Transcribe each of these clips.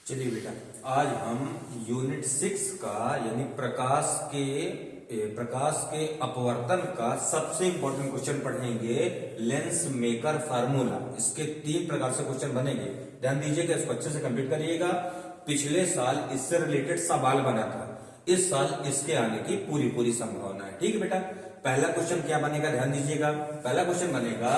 चलिए बेटा, आज हम यूनिट 6 का यानी प्रकाश के अपवर्तन का सबसे इंपॉर्टेंट क्वेश्चन पढ़ेंगे। लेंस मेकर फार्मूला, इसके 3 प्रकार से क्वेश्चन बनेंगे। ध्यान दीजिएगा, इसको अच्छे से कंप्लीट करिएगा। पिछले साल इससे रिलेटेड सवाल बना था, इस साल इसके आने की पूरी संभावना है। ठीक है बेटा, पहला क्वेश्चन क्या बनेगा, ध्यान दीजिएगा। पहला क्वेश्चन बनेगा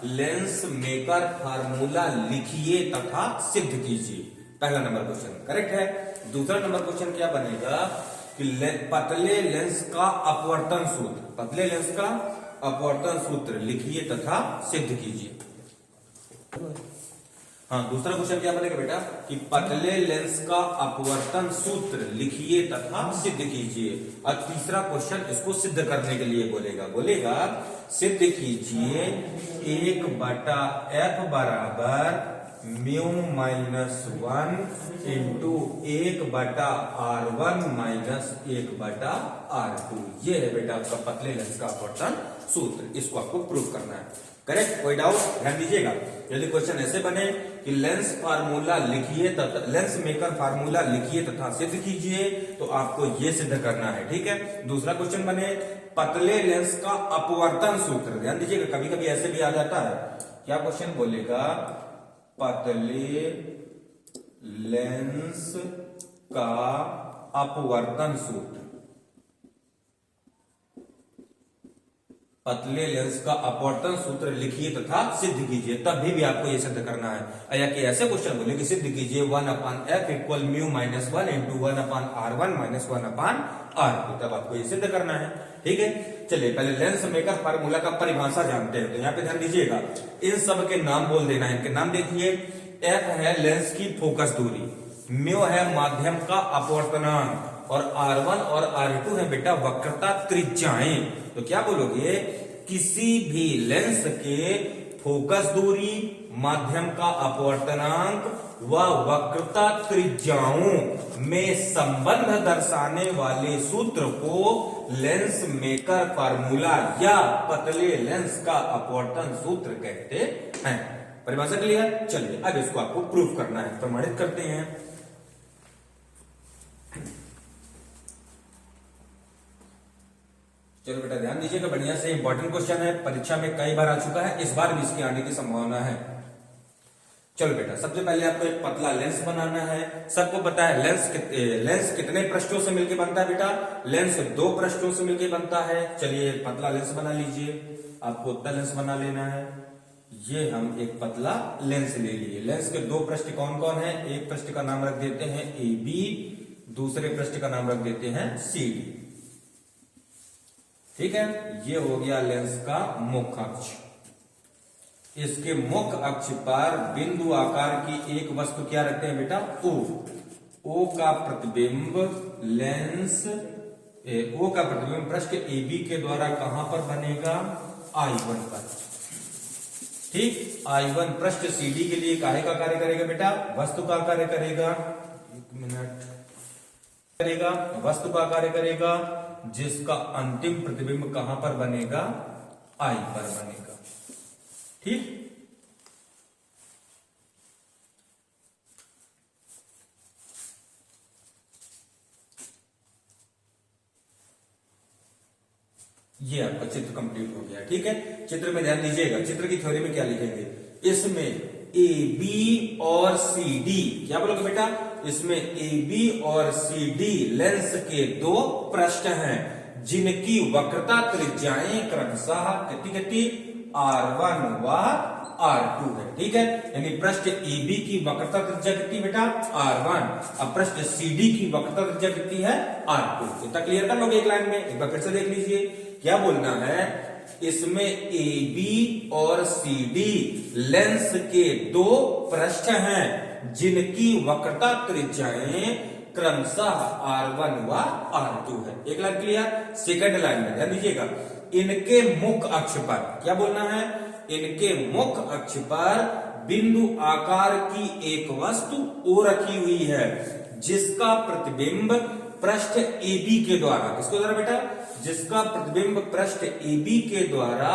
लेंस मेकर फार्मूला लिखिए तथा सिद्ध कीजिए। पहला नंबर क्वेश्चन करेक्ट है। दूसरा नंबर क्वेश्चन क्या बनेगा कि पतले लेंस का अपवर्तन सूत्र, पतले लेंस का अपवर्तन सूत्र लिखिए तथा सिद्ध कीजिए। हाँ, दूसरा क्वेश्चन क्या बनेगा बेटा कि पतले लेंस का अपवर्तन सूत्र लिखिए तथा सिद्ध कीजिए। और तीसरा क्वेश्चन इसको सिद्ध करने के लिए बोलेगा सिद्ध कीजिए 1/f बराबर mu -1 into 1/r1 minus 1/r2। ये है बेटा आपका पतले लेंस का अपवर्तन सूत्र, इसको आपको प्रूव करना है। करेक्ट, कोई डाउट? ध्यान दीजिएगा, यदि क्वेश्चन ऐसे बने कि लेंस फार्मूला लिखिए तथा लेंस मेकर फार्मूला लिखिए तथा सिद्ध कीजिए, तो आपको ये सिद्ध करना है। ठीक है। दूसरा क्वेश्चन बने पतले लेंस का अपवर्तन सूत्र, ध्यान दीजिएगा, कभी कभी ऐसे भी आ जाता है। क्या क्वेश्चन बोलेगा, पतले लेंस का अपवर्तन सूत्र, पतले लेंस का अपवर्तन सूत्र लिखिए तथा सिद्ध कीजिए। तब भी आपको यह सिद्ध करना है। या कि ऐसे क्वेश्चन बोले कि सिद्ध कीजिए 1/f equal mu -1 into 1/r1 minus 1/r2, तब आपको ये सिद्ध करना है। ठीक है। चलिए पहले लेंस मेकर फार्मूला का परिभाषा जानते हैं। तो यहाँ पे ध्यान दीजिएगा, इन सब के नाम बोल देना है। इनके नाम देखिए, f है लेंस की फोकस दूरी, म्यू है माध्यम का अपवर्तनांक, और R1 और R2 है बेटा वक्रता त्रिज्याएं। तो क्या बोलोगे, किसी भी लेंस के फोकस दूरी, माध्यम का अपवर्तनांक व वक्रता त्रिज्याओं में संबंध दर्शाने वाले सूत्र को लेंस मेकर फार्मूला या पतले लेंस का अपवर्तन सूत्र कहते हैं। परिभाषा क्लियर? चलिए अब इसको आपको प्रूफ करना है, प्रमाणित करते हैं। चलो बेटा ध्यान दीजिएगा, बढ़िया से इंपॉर्टेंट क्वेश्चन है, परीक्षा में कई बार आ चुका है, इस बार भी इसके आने की संभावना है। चलो बेटा, सबसे पहले आपको एक पतला लेंस बनाना है। सबको पता है लेंस कितने पृष्ठों से मिलकर बनता है बेटा, लेंस 2 पृष्ठों से मिलकर बनता है। चलिए पतला लेंस बना लीजिए, आपको उतना लेंस बना लेना है। ये हम एक पतला लेंस ले लिए। लेंस के 2 पृष्ठ कौन कौन है, एक पृष्ठ का नाम रख देते हैं AB, दूसरे पृष्ठ का नाम रख देते हैं CD। ठीक है, ये हो गया लेंस का मुख्य अक्ष। इसके मुख्य अक्ष पर बिंदु आकार की एक वस्तु क्या रखते हैं बेटा, O का प्रतिबिंब पृष्ठ AB के द्वारा कहां पर बनेगा, I1 पर। ठीक, I1 पृष्ठ CD के लिए काहे का कार्य करेगा बेटा, वस्तु का कार्य करेगा। एक मिनट, करेगा वस्तु का कार्य करेगा, जिसका अंतिम प्रतिबिंब कहां पर बनेगा, I पर बनेगा। ठीक, ये आपका चित्र कंप्लीट हो गया। ठीक है, चित्र में ध्यान दीजिएगा, चित्र की थ्योरी में क्या लिखेंगे, इसमें AB और CD, क्या बोलोगे बेटा, इसमें AB और CD लेंस के 2 पृष्ठ हैं, जिनकी वक्रता त्रिज्याएं क्रमशः कितनी R1 व R2 है। ठीक है, यानी पृष्ठ AB की वक्रता त्रिज्या कितनी बेटा, R1, अब पृष्ठ CD की वक्रता त्रिज्या कितनी है, R2। इतना क्लियर कर लोगे एक लाइन में, एक बार फिर से देख लीजिए। क्या बोलना है, इसमें AB और CD लेंस के 2 पृष्ठ हैं, जिनकी वक्रता त्रिज्याएं क्रमशः R1 व R2 है। एक लाइन क्लियर। सेकंड लाइन में ध्यान दीजिएगा, इनके मुख्य अक्ष पर, क्या बोलना है, इनके मुख्य अक्ष पर बिंदु आकार की एक वस्तु O रखी हुई है, जिसका प्रतिबिंब पृष्ठ AB के द्वारा, किसके द्वारा बेटा, जिसका प्रतिबिंब पृष्ठ AB के द्वारा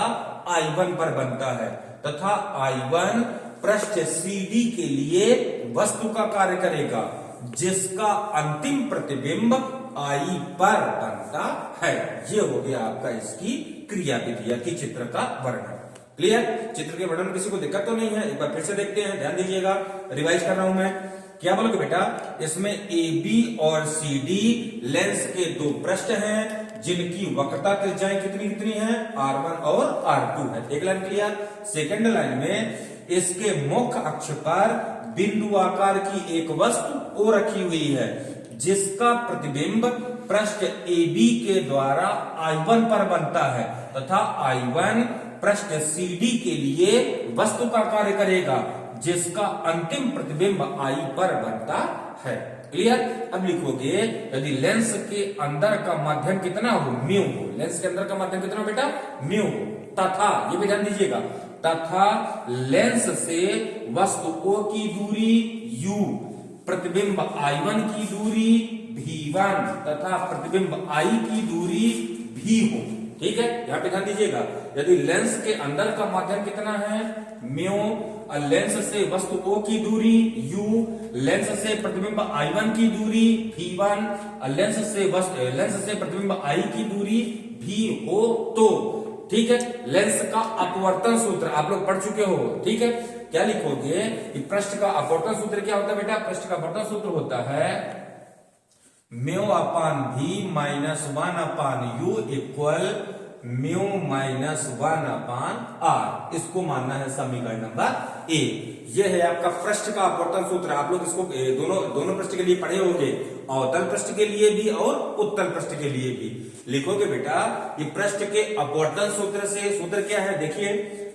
I1 पर बनता है, तथा I1 पृष्ठ CD के लिए वस्तु का कार्य करेगा। जिसका अंतिम प्रतिबिंब आई पर बनता है। ये हो गया आपका इसकी क्रियाविधि या कि चित्र का वर्णन। क्लियर? चित्र के वर्णन में किसी को दिक्कत तो नहीं है? एक बार फिर से देखते हैं, ध्यान दीजिएगा, रिवाइज कर रहा हूं मैं। क्या बोलोगे बेटा? इसमें ए बी और सी डी लेंस के दो पृष्ठ हैं जिनकी वक्रता त्रिज्याएं कितनी कितनी है? R1 और R2 है। एक लाइन क्लियर? सेकंड लाइन में इसके मुख्य अक्ष पर बिंदु आकार की एक वस्तु O रखी हुई है जिसका प्रतिबिंब पृष्ठ AB के द्वारा I1 पर बनता है तथा I1 पृष्ठ CD के लिए वस्तु का कार्य करेगा जिसका अंतिम प्रतिबिंब I पर बनता है। क्लियर? अब लिखोगे यदि लेंस के अंदर का माध्यम कितना हो? म्यू हो। लेंस के अंदर का माध्यम कितना हो बेटा? म्यू हो। तथा, ये भी ध्यान दीजिएगा, तथा लेंस से वस्तु O की दूरी U, प्रतिबिंब I1 की दूरी V1 तथा प्रतिबिंब I की दूरी V हो। ठीक है, यहां पे ध्यान दीजिएगा, यदि लेंस के अंदर का माध्यम कितना है? म्यू, लेंस से वस्तु O की दूरी U, लेंस से प्रतिबिंब I1 की दूरी V1, लेंस से प्रतिबिंब I की दूरी V हो तो, ठीक है, लेंस का अपवर्तन सूत्र आप लोग पढ़ चुके हो। ठीक है, क्या लिखोगे कि पृष्ठ का अपवर्तन सूत्र क्या होता है बेटा? पृष्ठ का अपवर्तन सूत्र होता है म्यू अपान V माइनस 1 अपान U इक्वल म्यू माइनस 1 अपान R। इसको मानना है समीकरण नंबर ए। यह है आपका पृष्ठ का अपवर्तन सूत्र। आप लोग इसको दोनों पृष्ठ के लिए पढ़े होंगे, अवतल पृष्ठ के लिए भी और उत्तल पृष्ठ के लिए भी। लिखोगे बेटा ये पृष्ठ के अपवर्तन सूत्र से, सूत्र क्या है देखिए,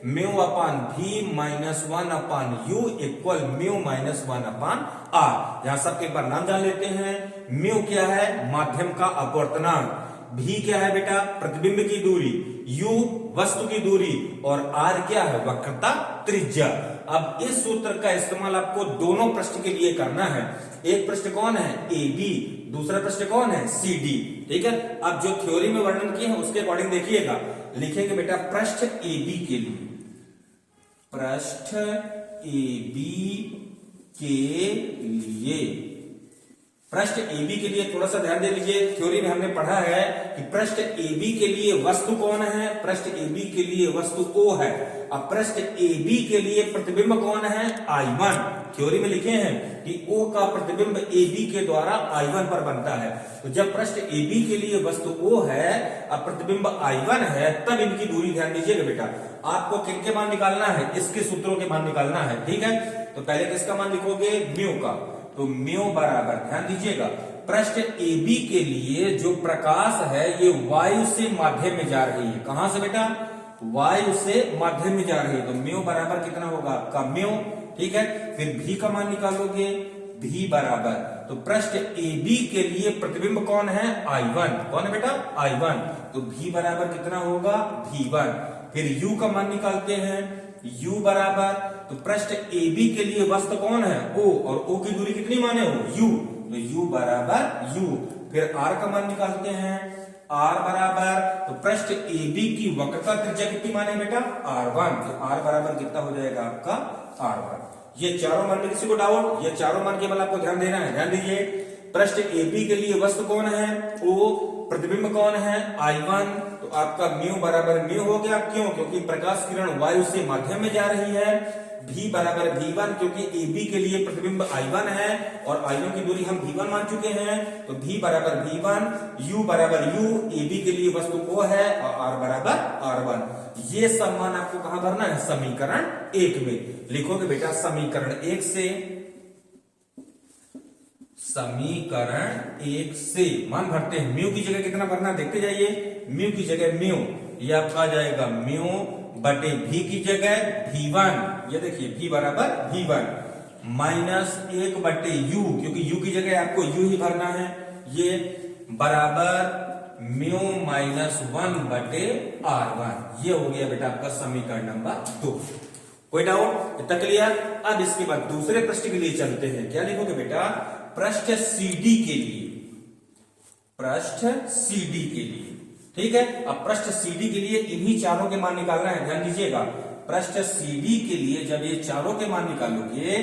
म्यू अपान V माइनस 1 अपान U इक्वल म्यू माइनस 1 अपान R। यहां सबके एक बार नाम जान लेते हैं। म्यू क्या है? माध्यम का अपवर्तनांक। V क्या है बेटा? प्रतिबिंब की दूरी। U वस्तु की दूरी। और R क्या है? वक्रता त्रिज्या। अब इस सूत्र का इस्तेमाल आपको दोनों पृष्ठ के लिए करना है। एक पृष्ठ कौन है? AB, दूसरा पृष्ठ कौन है? CD। ठीक है, अब जो थ्योरी में वर्णन किए हैं उसके अकॉर्डिंग देखिएगा, लिखेंगे बेटा पृष्ठ AB के लिए, पृष्ठ AB के लिए, पृष्ठ AB के लिए थोड़ा सा ध्यान दे लीजिए। थ्योरी में हमने पढ़ा है कि पृष्ठ AB के लिए वस्तु कौन है? पृष्ठ AB के लिए वस्तु O है। अब पृष्ठ AB के लिए प्रतिबिंब कौन है? I1। थ्योरी में लिखे हैं कि O का प्रतिबिंब AB के द्वारा I1 पर बनता है। तो जब पृष्ठ AB के लिए वस्तु O है, अब प्रतिबिंब I1 है, तब इनकी दूरी ध्यान दीजिएगा बेटा। आपको किनके मान निकालना है? इसके सूत्रों के मान निकालना है। ठीक है, तो पहले किसका मान लिखोगे? म्यू का। तो म्यू बराबर, ध्यान दीजिएगा, पृष्ठ AB के लिए जो प्रकाश है ये वायु से माध्यम में जा रही है। कहां से बेटा? वायु से माध्यम में जा रही है। तो म्यू बराबर कितना होगा आपका? म्यू। ठीक है, फिर V का मान निकालोगे, V बराबर, तो पृष्ठ AB के लिए प्रतिबिंब कौन है? I1। कौन है बेटा? I1। तो V बराबर कितना होगा? V1। फिर U का मान निकालते हैं, U बराबर, तो पृष्ठ AB के लिए वस्तु कौन है? O, और O की दूरी कितनी माने हो? U। तो U बराबर U। फिर R का मान निकालते हैं, R बराबर, तो पृष्ठ AB की वक्रता त्रिज्या कितनी माने बेटा? R1। तो R बराबर कितना हो जाएगा आपका? R1। ये चारों मान में किसी को डाउट? ये चारों मान केवल आपको ध्यान देना है। ध्यान दीजिए, पृष्ठ AB के लिए वस्तु कौन है? O, प्रतिबिंब कौन है? I1। तो आपका म्यू बराबर म्यू हो गया। क्यों? क्योंकि प्रकाश किरण वायु से माध्यम में जा रही है। V बराबर V1, क्योंकि AB के लिए प्रतिबिंब I1 है और I1 की दूरी हम V1 मान चुके हैं। तो V बराबर V1, U बराबर U, AB के लिए वस्तु O है, और R बराबर R1। ये सब मान आपको कहां भरना है? समीकरण 1 में। लिखोगे बेटा समीकरण 1 से, समीकरण 1 से मान भरते हैं। म्यू की जगह कितना भरना देखते जाइए। म्यू की जगह म्यू, ये आपका आ जाएगा म्यू बटे V की जगह V1। ये देखिए V बराबर V1 माइनस 1 बटे U, क्योंकि U की जगह आपको U ही भरना है। ये बराबर म्यू माइनस 1 बटे R1। ये हो गया बेटा आपका समीकरण नंबर 2। कोई डाउट? इतना क्लियर? अब इसके बाद दूसरे पृष्ठ के लिए चलते हैं। क्या लिखोगे बेटा? पृष्ठ CD के लिए, पृष्ठ CD के लिए। ठीक है, अब पृष्ठ CD के लिए इन्हीं चारों के मान निकालना है। ध्यान दीजिएगा, पृष्ठ CD के लिए जब ये चारों के मान निकालोगे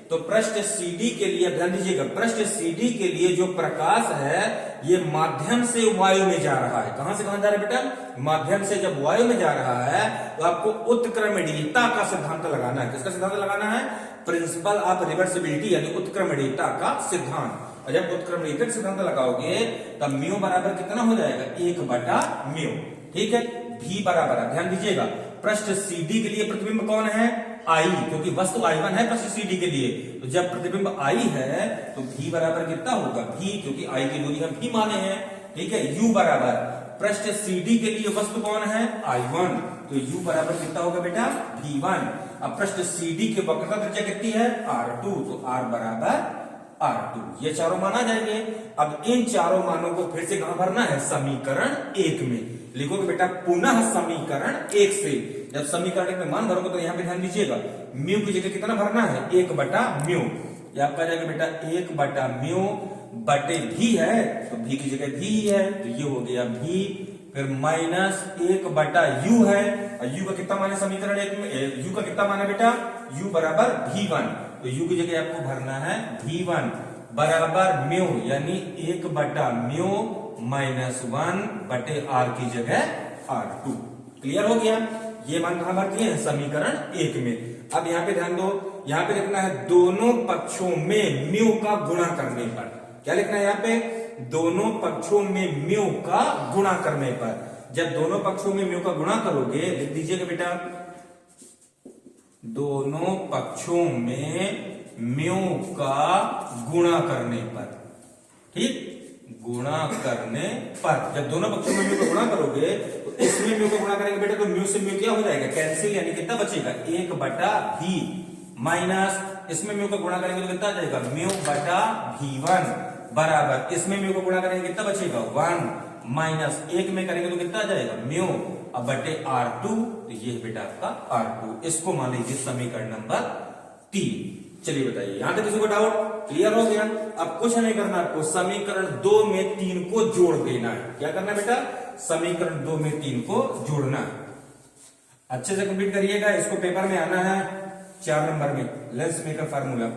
तो पृष्ठ CD के लिए ध्यान दीजिएगा, पृष्ठ CD के लिए जो प्रकाश है ये माध्यम से वायु में जा रहा है। कहां से कहां जा रहा है बेटा? माध्यम से। जब वायु में जा रहा है तो आपको उत्क्रमणीयता का सिद्धांत लगाना है। किसका सिद्धांत लगाना है? प्रिंसिपल ऑफ रिवर्सिबिलिटी यानी उत्क्रमणीयता का सिद्धांत। और जब उत्क्रमणीयता का सिद्धांत लगाओगे तब म्यू बराबर कितना हो जाएगा? 1/म्यू। ठीक है, भी बराबर, ध्यान दीजिएगा, पृष्ठ CD के लिए प्रतिबिंब कौन है? I, क्योंकि वस्तु I1 है पृष्ठ CD के लिए। तो जब प्रतिबिंब I है तो V बराबर कितना होगा? V, क्योंकि I की दूरी हम V माने हैं। ठीक है, U बराबर पृष्ठ CD के लिए वस्तु कौन है? I1, तो U बराबर कितना होगा बेटा? V1। अब पृष्ठ CD के वक्रता त्रिज्या कितनी है? R2, तो R बराबर R2। ये चारों मान आ जाएंगे। अब इन चारों मानों को फिर से कहां भरना है? समीकरण 1 में। लिखोगे बेटा पुनः समीकरण 1 से। जब समीकरण 1 में मान भरोगे तो यहां पे ध्यान दीजिएगा, म्यू की जगह कितना भरना है? 1/म्यू। ये आपका जाएगा बेटा 1/म्यू बटे भी है, तो भी की जगह भी है, तो ये हो गया भी। फिर माइनस 1/u है, और u का कितना माने समीकरण 1 में? u का कितना माने बेटा? u बराबर v1, तो u की जगह आपको भरना है v1 बराबर म्यू, यानी 1/म्यू माइनस 1/r की जगह R2। क्लियर हो गया? ये मान कहां भर दिए हैं? समीकरण 1 में। अब यहां पे ध्यान दो, यहां पे लिखना है दोनों पक्षों में म्यू का गुणा करने पर। क्या लिखना है यहां पे? दोनों पक्षों में म्यू का गुणा करने पर। जब दोनों पक्षों में म्यू का गुणा करोगे, लिख दीजिएगा बेटा, दोनों पक्षों में म्यू का गुणा करने पर। ठीक, गुणा करने पर जब दोनों पक्षों में म्यू को गुणा करोगे तो इसमें म्यू को गुणा करेंगे बेटा, तो म्यू से म्यू क्या हो जाएगा? कैंसिल, यानी कितना बचेगा? 1/v माइनस इसमें म्यू को गुणा करेंगे तो कितना आ जाएगा? म्यू बटा v1 बराबर इसमें म्यू को गुणा करेंगे कितना बचेगा? 1 माइनस 1 में करेंगे तो कितना आ जाएगा? म्यू अब बटे R2, तो ये बेटा आपका R2। इसको मान लीजिए समीकरण नंबर 3। चलिए बताइए, यहां तक किसी को डाउट? क्लियर हो गया? अब कुछ नहीं करना आपको, समीकरण 2 में 3 को जोड़ देना है। क्या करना है बेटा? समीकरण 2 में 3 को जोड़ना है। अच्छे से कंप्लीट करिएगा, इसको पेपर में आना है 4 नंबर में, लेंस मेकर फार्मूला।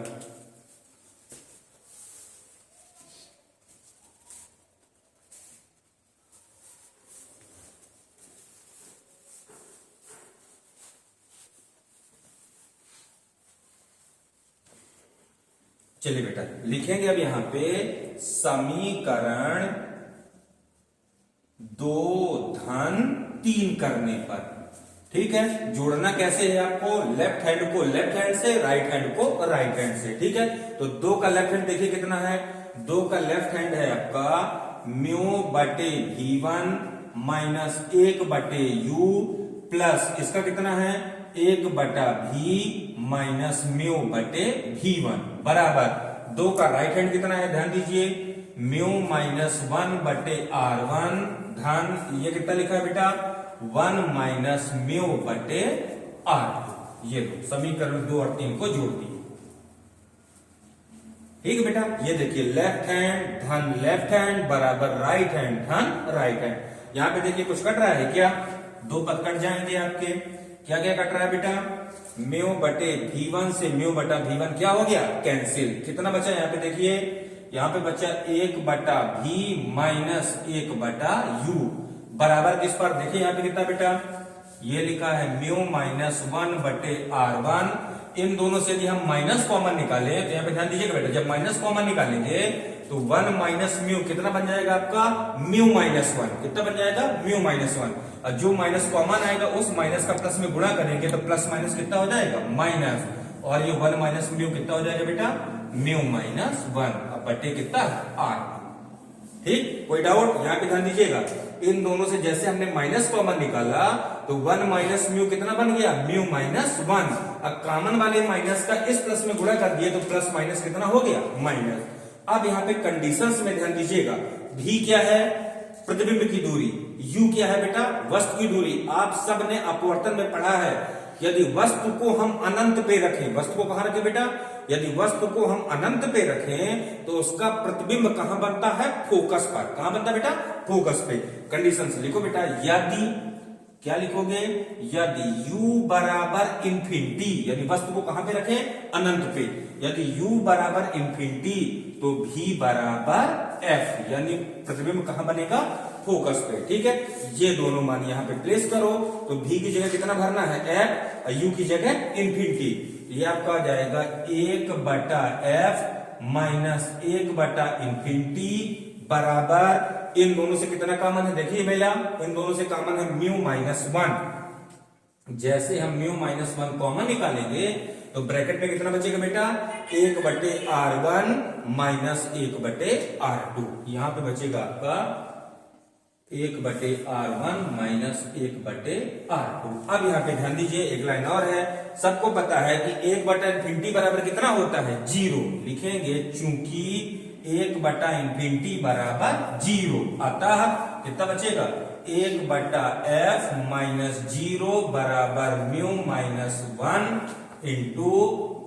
चलिए बेटा लिखेंगे अब यहां पे समीकरण 2-3 करने पर। ठीक है, जोड़ना कैसे है आपको? लेफ्ट हैंड को लेफ्ट हैंड से, राइट हैंड को राइट हैंड से। ठीक है, तो 2 का लेफ्ट हैंड देखिए कितना है? 2 का लेफ्ट हैंड है आपका म्यू बटे v1 माइनस 1/u प्लस इसका कितना है? 1/v माइनस म्यू बटे v1 बराबर 2 का राइट हैंड कितना है? ध्यान दीजिए, म्यू माइनस 1/r1 धन ये कितना लिखा है बेटा? 1 माइनस म्यू बटे r2। ये दो समीकरण 2 और 3 को जोड़ दिए। ठीक है बेटा, ये देखिए लेफ्ट हैंड धन लेफ्ट हैंड बराबर राइट हैंड धन राइट हैंड। यहां पे देखिए कुछ कट रहा है क्या? 2 पद कट जाएंगे आपके। क्या क्या कट रहा है बेटा? म्यू बटे v1 से म्यू बटा v1 क्या हो गया? कैंसिल। कितना बचा यहाँ पे देखिए, यहाँ पे बचा 1/v माइनस 1/u बराबर किस पर? देखिए यहाँ पे कितना बेटा? ये लिखा है म्यू माइनस 1/r1। इन दोनों से यदि हम माइनस कॉमन निकालें तो यहाँ पे ध्यान दीजिएगा बेटा, जब माइनस कॉमन निकालेंगे तो 1 माइनस म्यू कितना बन जाएगा आपका? Mu minus 1। कितना बन जाएगा? Mu minus 1। और जो माइनस कॉमन आएगा उस माइनस का प्लस में गुणा करेंगे तो प्लस माइनस कितना हो जाएगा? माइनस। और ये 1 माइनस म्यू कितना हो जाएगा बेटा? Mu minus 1। अब बटे कितना? r। ठीक, कोई डाउट? यहाँ पे ध्यान दीजिएगा, इन दोनों से जैसे हमने माइनस कॉमन निकाला तो 1 माइनस म्यू कितना बन गया? Mu minus 1। अब कॉमन वाले माइनस का इस प्लस में गुणा कर दिए तो प्लस माइनस कितना हो गया? माइनस। अब यहाँ पे कंडीशंस में ध्यान दीजिएगा, भी क्या है? प्रतिबिंब की दूरी। u क्या है बेटा? वस्तु की दूरी। आप सब ने अपवर्तन में पढ़ा है, यदि वस्तु को हम अनंत पे रखें, वस्तु को कहां रखें बेटा? यदि वस्तु को हम अनंत पे रखें तो उसका प्रतिबिंब कहां बनता है? फोकस पर। कहां बनता है बेटा? फोकस पे। कंडीशंस लिखो बेटा, क्या लिखोगे, यदि u बराबर इंफिनिटी, यानी वस्तु को कहां पे रखें, अनंत पे, यदि u बराबर इंफिनिटी तो v बराबर f, यानी प्रतिबिंब कहां बनेगा, फोकस पे। ठीक है, ये दोनों मान यहां पे प्लेस करो, तो v की जगह कितना भरना है, f, और u की जगह इंफिनिटी। ये आपका आ जाएगा 1/f माइनस 1/इंफिनिटी बराबर, इन दोनों से कितना कॉमन है, देखिए भैया, इन दोनों से कॉमन है μ-1। जैसे हम μ-1 कॉमन निकालेंगे तो ब्रैकेट में कितना बचेगा बेटा, 1/r1 माइनस 1/r2, यहां पे बचेगा आपका 1/r1 माइनस 1/r2। अब यहाँ पे ध्यान दीजिए, एक लाइन और है, सबको पता है कि 1/इंफिनिटी बराबर कितना होता है, 0 लिखेंगे, चूंकि 1/इंफिनिटी बराबर 0, अतः कितना बचेगा, 1/f माइनस 0 बराबर μ-1 into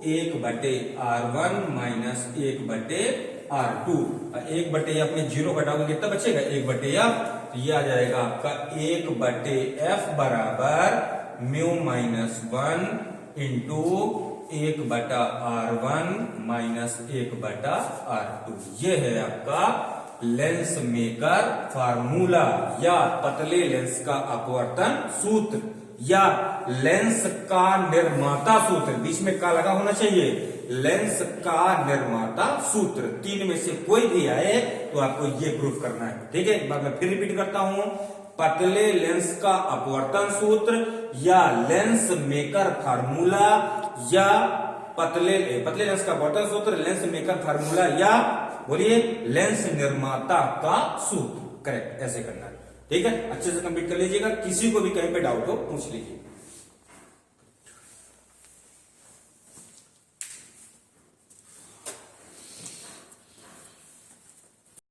1/r1 minus 1/r2। 1/f अपने 0 घटाओगे कितना बचेगा, 1/f, तो ये आ जाएगा आपका 1/f बराबर μ-1 इंटू 1/r1 माइनस 1/r2। ये है आपका लेंस मेकर फार्मूला, या पतले लेंस का अपवर्तन सूत्र, या लेंस का निर्माता सूत्र, बीच में का लगा होना चाहिए, लेंस का निर्माता सूत्र। तीन में से कोई भी आए तो आपको ये प्रूफ करना है। ठीक है, एक बार मैं फिर रिपीट करता हूं, पतले लेंस का अपवर्तन सूत्र, या लेंस मेकर फार्मूला, या पतले लेंस का अपवर्तन सूत्र, लेंस मेकर फार्मूला, या बोलिए लेंस निर्माता का सूत्र। करेक्ट, ऐसे करना है। ठीक है, अच्छे से कंप्लीट कर लीजिएगा, किसी को भी कहीं पे डाउट हो पूछ लीजिए।